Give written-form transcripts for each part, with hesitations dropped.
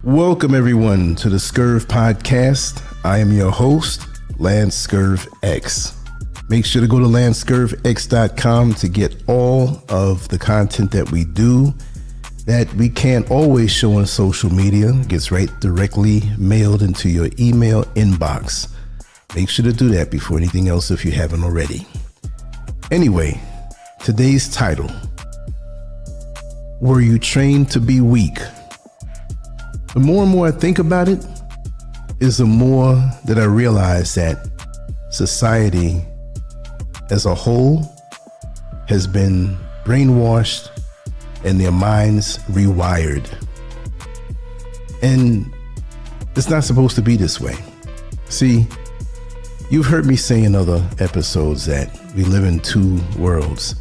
Welcome everyone to the Scurv podcast. I am your host, Lance Scurv X. Make sure to go to lancescurvx.com to get all of the content that we do that we can't always show on social media. It gets right directly mailed into your email inbox. Make sure to do that before anything else if you haven't already. Anyway, today's title, Were You Trained to Be Weak? The more and more I think about it, is the more that I realize that society as a whole has been brainwashed and their minds rewired. And it's not supposed to be this way. See, you've heard me say in other episodes that we live in two worlds.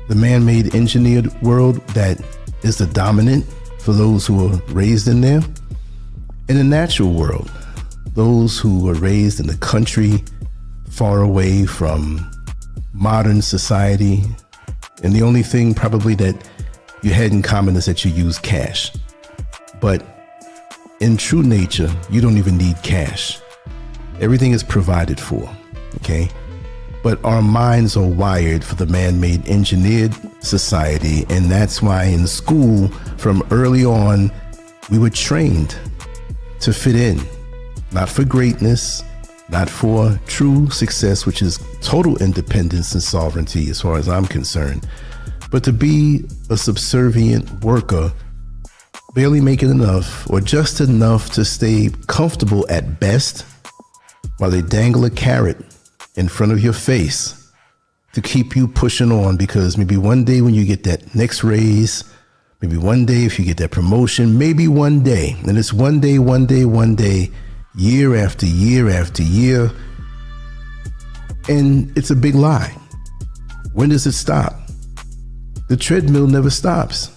The man-made engineered world that is the dominant for those who are raised in there, and the natural world, those who were raised in the country, far away from modern society, and the only thing probably that you had in common is that you use cash. But in true nature, you don't even need cash. Everything is provided for, okay? But our minds are wired for the man-made engineered society, and that's why in school, from early on, we were trained to fit in, not for greatness, not for true success, which is total independence and sovereignty as far as I'm concerned, but to be a subservient worker, barely making enough or just enough to stay comfortable at best while they dangle a carrot in front of your face to keep you pushing on, because maybe one day when you get that next raise, maybe one day if you get that promotion, maybe one day, and it's one day, year after year after year, and it's a big lie. When does it stop? The treadmill never stops.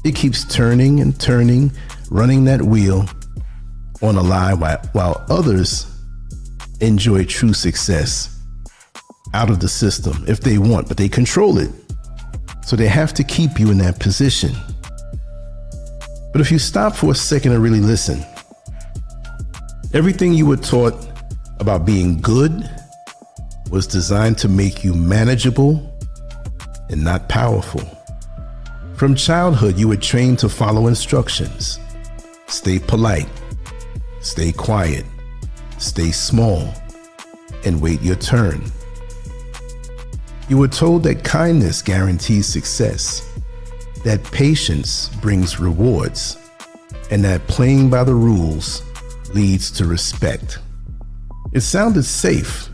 It keeps turning and turning, running that wheel on a lie while others enjoy true success out of the system if they want, but they control it. So they have to keep you in that position. But if you stop for a second and really listen, everything you were taught about being good was designed to make you manageable and not powerful. From childhood, you were trained to follow instructions. Stay polite, stay quiet, stay small, and wait your turn. You were told that kindness guarantees success, that patience brings rewards, and that playing by the rules leads to respect. It sounded safe.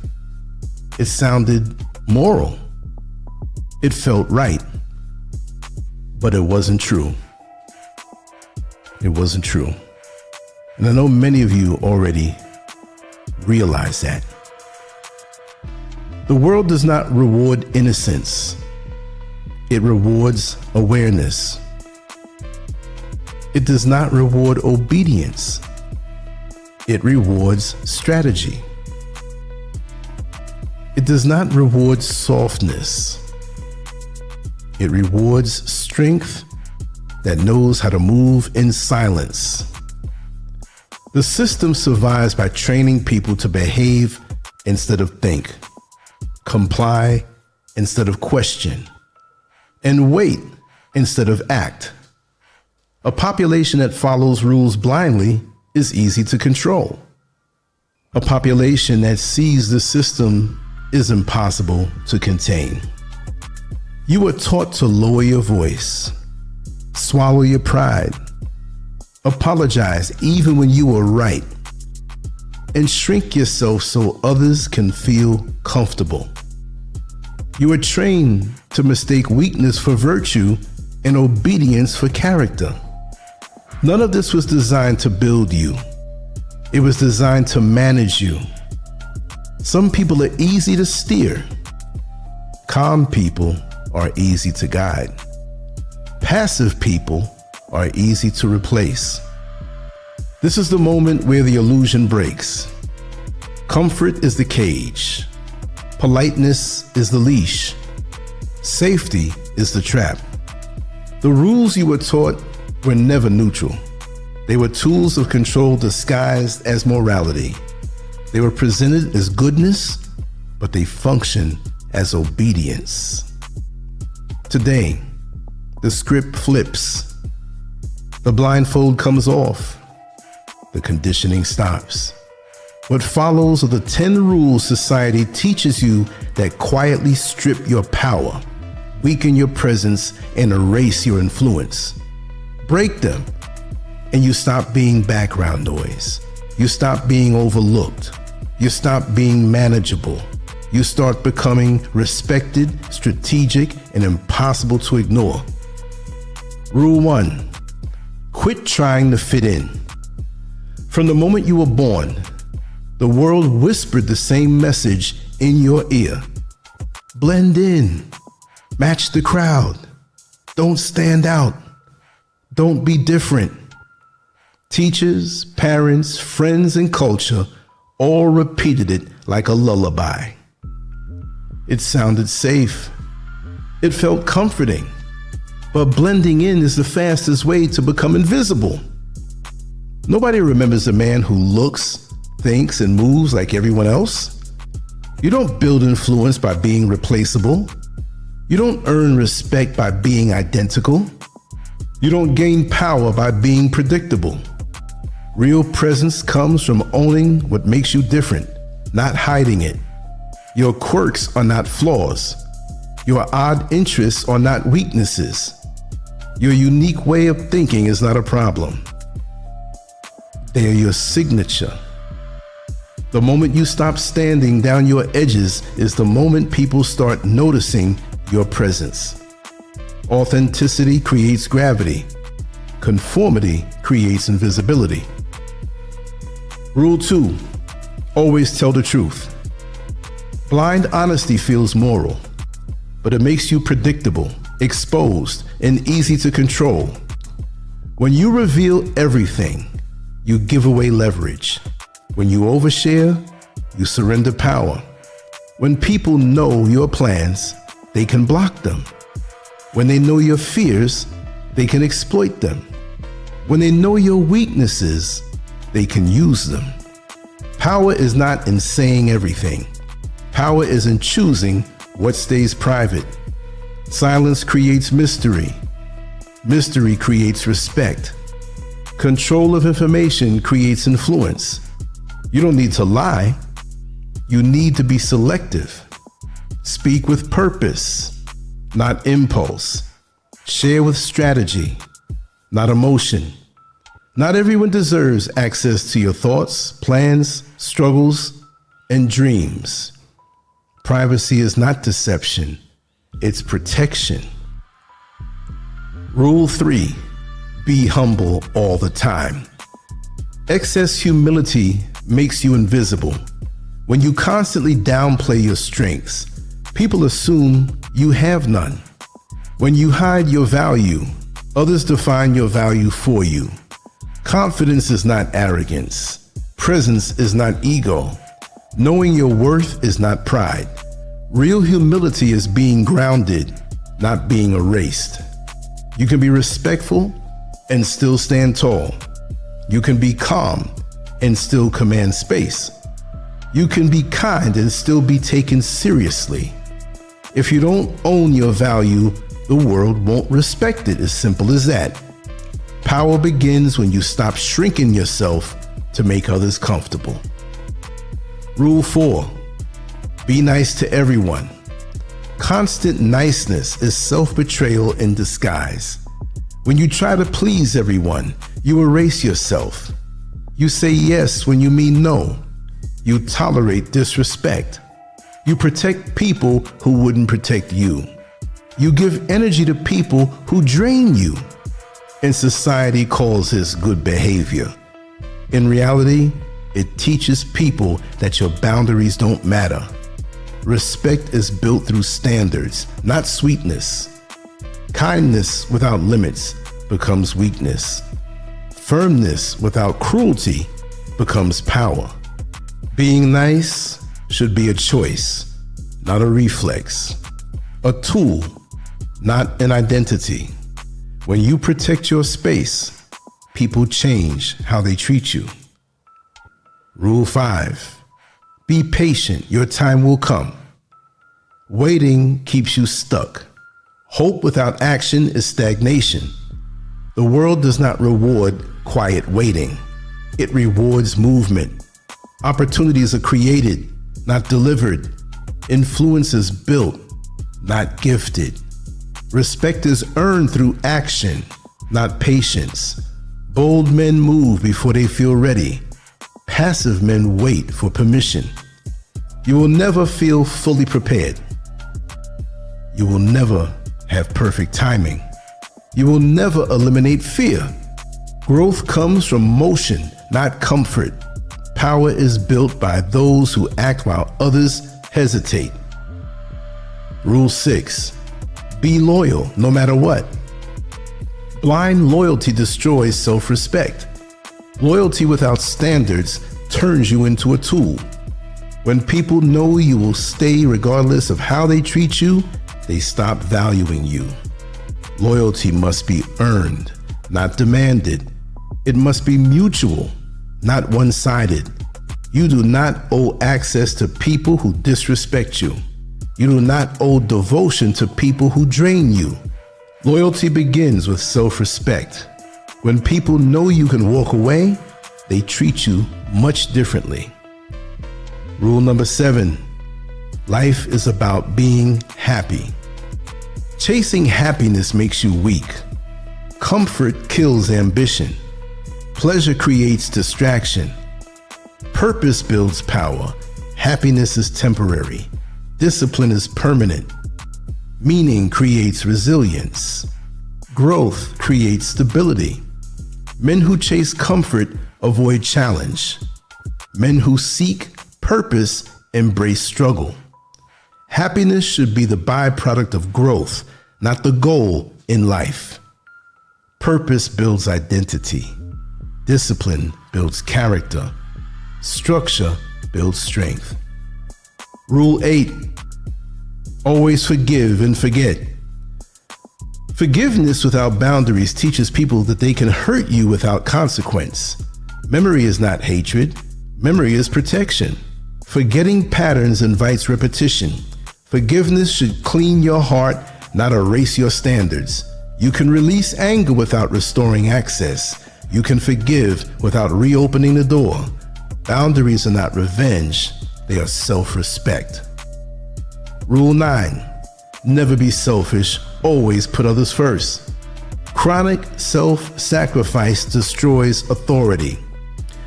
It sounded moral. It felt right. But it wasn't true. It wasn't true. And I know many of you already realize that. The world does not reward innocence. It rewards awareness. It does not reward obedience. It rewards strategy. It does not reward softness. It rewards strength that knows how to move in silence. The system survives by training people to behave instead of think, comply instead of question, and wait instead of act. A population that follows rules blindly is easy to control. A population that sees the system is impossible to contain. You were taught to lower your voice, swallow your pride, apologize even when you were right, and shrink yourself so others can feel comfortable. You were trained to mistake weakness for virtue and obedience for character. None of this was designed to build you. It was designed to manage you. Some people are easy to steer. Calm people are easy to guide. Passive people are easy to replace. This is the moment where the illusion breaks. Comfort is the cage. Politeness is the leash. Safety is the trap. The rules you were taught were never neutral. They were tools of control disguised as morality. They were presented as goodness, but they function as obedience. Today, the script flips. The blindfold comes off. The conditioning stops. What follows are the 10 rules society teaches you that quietly strip your power, weaken your presence, and erase your influence. Break them, and you stop being background noise. You stop being overlooked. You stop being manageable. You start becoming respected, strategic, and impossible to ignore. Rule 1. Quit trying to fit in. From the moment you were born, the world whispered the same message in your ear. Blend in. Match the crowd. Don't stand out. Don't be different. Teachers, parents, friends, and culture all repeated it like a lullaby. It sounded safe. It felt comforting. But blending in is the fastest way to become invisible. Nobody remembers a man who looks, thinks, and moves like everyone else. You don't build influence by being replaceable. You don't earn respect by being identical. You don't gain power by being predictable. Real presence comes from owning what makes you different, not hiding it. Your quirks are not flaws. Your odd interests are not weaknesses. Your unique way of thinking is not a problem. They are your signature. The moment you stop standing down your edges is the moment people start noticing your presence. Authenticity creates gravity. Conformity creates invisibility. Rule 2. Always tell the truth. Blind honesty feels moral, but it makes you predictable, exposed, and easy to control. When you reveal everything, you give away leverage. When you overshare, you surrender power. When people know your plans, they can block them. When they know your fears, they can exploit them. When they know your weaknesses, they can use them. Power is not in saying everything. Power is in choosing what stays private. Silence creates mystery. Mystery creates respect. Control of information creates influence. You don't need to lie. You need to be selective. Speak with purpose, not impulse. Share with strategy, not emotion. Not everyone deserves access to your thoughts, plans, struggles, and dreams. Privacy is not deception, it's protection. Rule 3. Be humble all the time. Excess humility makes you invisible. When you constantly downplay your strengths, people assume you have none. When you hide your value, others define your value for you. Confidence is not arrogance. Presence is not ego. Knowing your worth is not pride. Real humility is being grounded, not being erased. You can be respectful and still stand tall. You can be calm and still command space. You can be kind and still be taken seriously. If you don't own your value, the world won't respect it. As simple as that. Power begins when you stop shrinking yourself to make others comfortable. Rule 4. Be nice to everyone. Constant niceness is self-betrayal in disguise. When you try to please everyone, you erase yourself. You say yes when you mean no. You tolerate disrespect. You protect people who wouldn't protect you. You give energy to people who drain you. And society calls this good behavior. In reality, it teaches people that your boundaries don't matter. Respect is built through standards, not sweetness. Kindness without limits becomes weakness. Firmness without cruelty becomes power. Being nice should be a choice, not a reflex. A tool, not an identity. When you protect your space, people change how they treat you. Rule 5. Be patient, your time will come. Waiting keeps you stuck. Hope without action is stagnation. The world does not reward quiet waiting. It rewards movement. Opportunities are created, not delivered. Influence is built, not gifted. Respect is earned through action, not patience. Bold men move before they feel ready. Passive men wait for permission. You will never feel fully prepared. You will never have perfect timing. You will never eliminate fear. Growth comes from motion, not comfort. Power is built by those who act while others hesitate. Rule 6. Be loyal no matter what. Blind loyalty destroys self-respect. Loyalty without standards turns you into a tool. When people know you will stay regardless of how they treat you, they stop valuing you. Loyalty must be earned, not demanded. It must be mutual, not one-sided. You do not owe access to people who disrespect you. You do not owe devotion to people who drain you. Loyalty begins with self-respect. When people know you can walk away, they treat you much differently. Rule number 7. Life is about being happy. Chasing happiness makes you weak. Comfort kills ambition. Pleasure creates distraction. Purpose builds power. Happiness is temporary. Discipline is permanent. Meaning creates resilience. Growth creates stability. Men who chase comfort avoid challenge. Men who seek purpose embrace struggle. Happiness should be the byproduct of growth, not the goal in life. Purpose builds identity. Discipline builds character. Structure builds strength. Rule 8. Always forgive and forget. Forgiveness without boundaries teaches people that they can hurt you without consequence. Memory is not hatred. Memory is protection. Forgetting patterns invites repetition. Forgiveness should clean your heart, not erase your standards. You can release anger without restoring access. You can forgive without reopening the door. Boundaries are not revenge, they are self-respect. Rule 9. Never be selfish, always put others first. Chronic self-sacrifice destroys authority.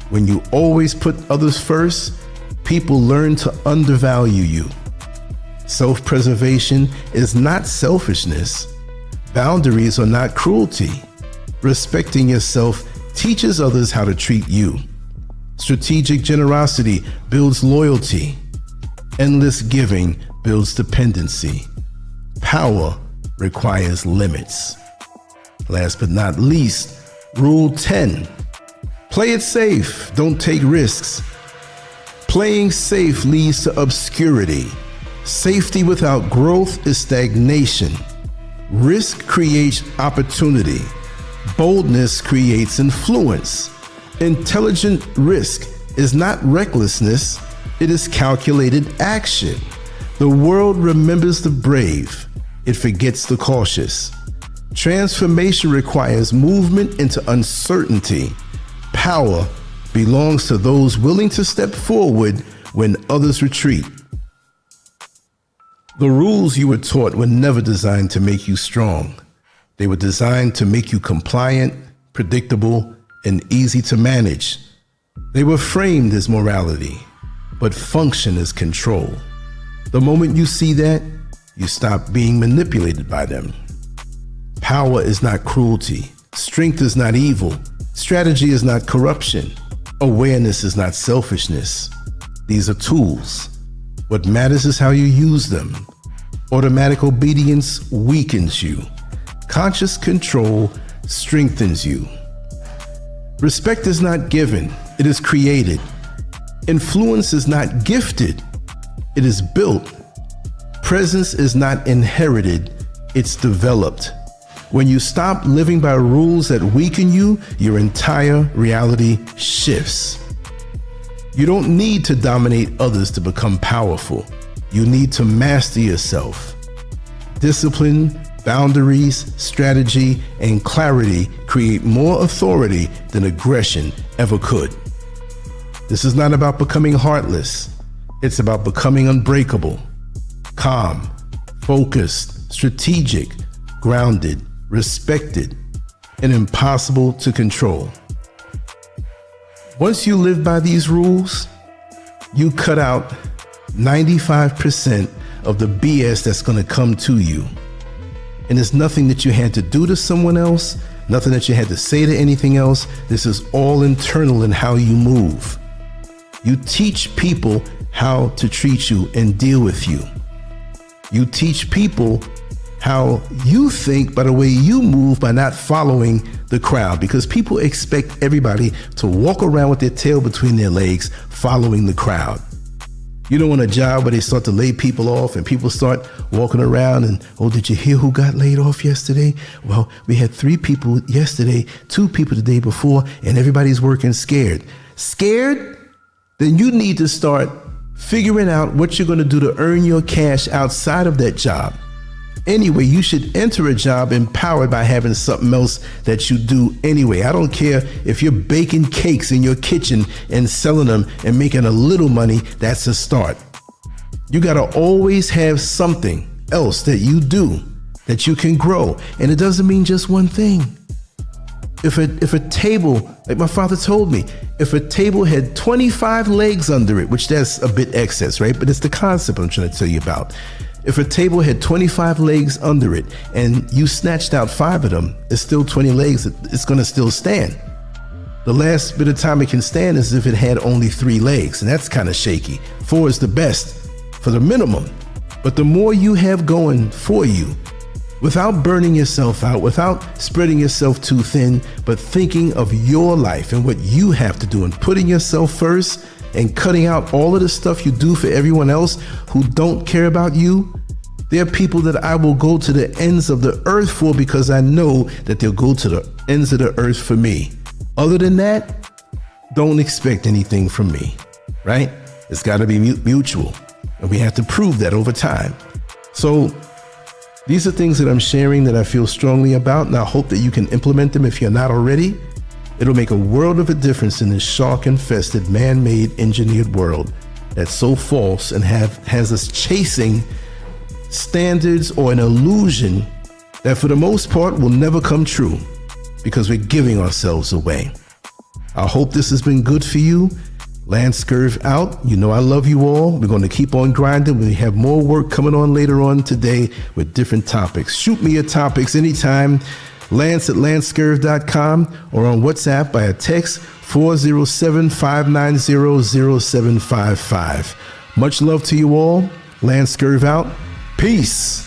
When you always put others first, people learn to undervalue you. Self-preservation is not selfishness. Boundaries are not cruelty. Respecting yourself teaches others how to treat you. Strategic generosity builds loyalty. Endless giving builds dependency. Power requires limits. Last but not least, Rule 10. Play it safe, don't take risks. Playing safe leads to obscurity. Safety without growth is stagnation. Risk creates opportunity. Boldness creates influence. Intelligent risk is not recklessness, it is calculated action. The world remembers the brave, it forgets the cautious. Transformation requires movement into uncertainty. Power belongs to those willing to step forward when others retreat. The rules you were taught were never designed to make you strong. They were designed to make you compliant, predictable, and easy to manage. They were framed as morality, but function as control. The moment you see that, you stop being manipulated by them. Power is not cruelty. Strength is not evil. Strategy is not corruption. Awareness is not selfishness. These are tools. What matters is how you use them. Automatic obedience weakens you. Conscious control strengthens you. Respect is not given, it is created. Influence is not gifted, it is built. Presence is not inherited, it's developed. When you stop living by rules that weaken you, your entire reality shifts. You don't need to dominate others to become powerful. You need to master yourself. Discipline, boundaries, strategy, and clarity create more authority than aggression ever could. This is not about becoming heartless. It's about becoming unbreakable, calm, focused, strategic, grounded, respected, and impossible to control. Once you live by these rules, you cut out 95% of the BS that's going to come to you. And it's nothing that you had to do to someone else, nothing that you had to say to anything else. This is all internal in how you move. You teach people how to treat you and deal with you. You teach people how you think by the way you move, by not following the crowd, because people expect everybody to walk around with their tail between their legs, following the crowd. You don't want a job where they start to lay people off and people start walking around and, oh, did you hear who got laid off yesterday? Well, we had 3 people yesterday, 2 people the day before, and everybody's working scared. Scared? Then you need to start figuring out what you're going to do to earn your cash outside of that job. Anyway, you should enter a job empowered by having something else that you do anyway. I don't care if you're baking cakes in your kitchen and selling them and making a little money, that's a start. You got to always have something else that you do that you can grow. And it doesn't mean just one thing. If a table, like my father told me, if a table had 25 legs under it, which that's a bit excess, right? But it's the concept I'm trying to tell you about. If a table had 25 legs under it and you snatched out 5 of them, it's still 20 legs, it's going to still stand. The last bit of time it can stand is if it had only 3 legs, and that's kind of shaky. 4 is the best for the minimum. But the more you have going for you, without burning yourself out, without spreading yourself too thin, but thinking of your life and what you have to do and putting yourself first, and cutting out all of the stuff you do for everyone else who don't care about you. There are people that I will go to the ends of the earth for because I know that they'll go to the ends of the earth for me. Other than that, don't expect anything from me, right? It's got to be mutual, and we have to prove that over time. So these are things that I'm sharing that I feel strongly about, and I hope that you can implement them if you're not already. It'll make a world of a difference in this shark-infested, man-made, engineered world that's so false and has us chasing standards or an illusion that for the most part will never come true because we're giving ourselves away. I hope this has been good for you. Lance Scurv out. You know I love you all. We're going to keep on grinding. We have more work coming on later on today with different topics. Shoot me your topics anytime. Lance@lancescurv.com or on WhatsApp by a text 407-590-0755. Much love to you all. Lance Scurv out. Peace.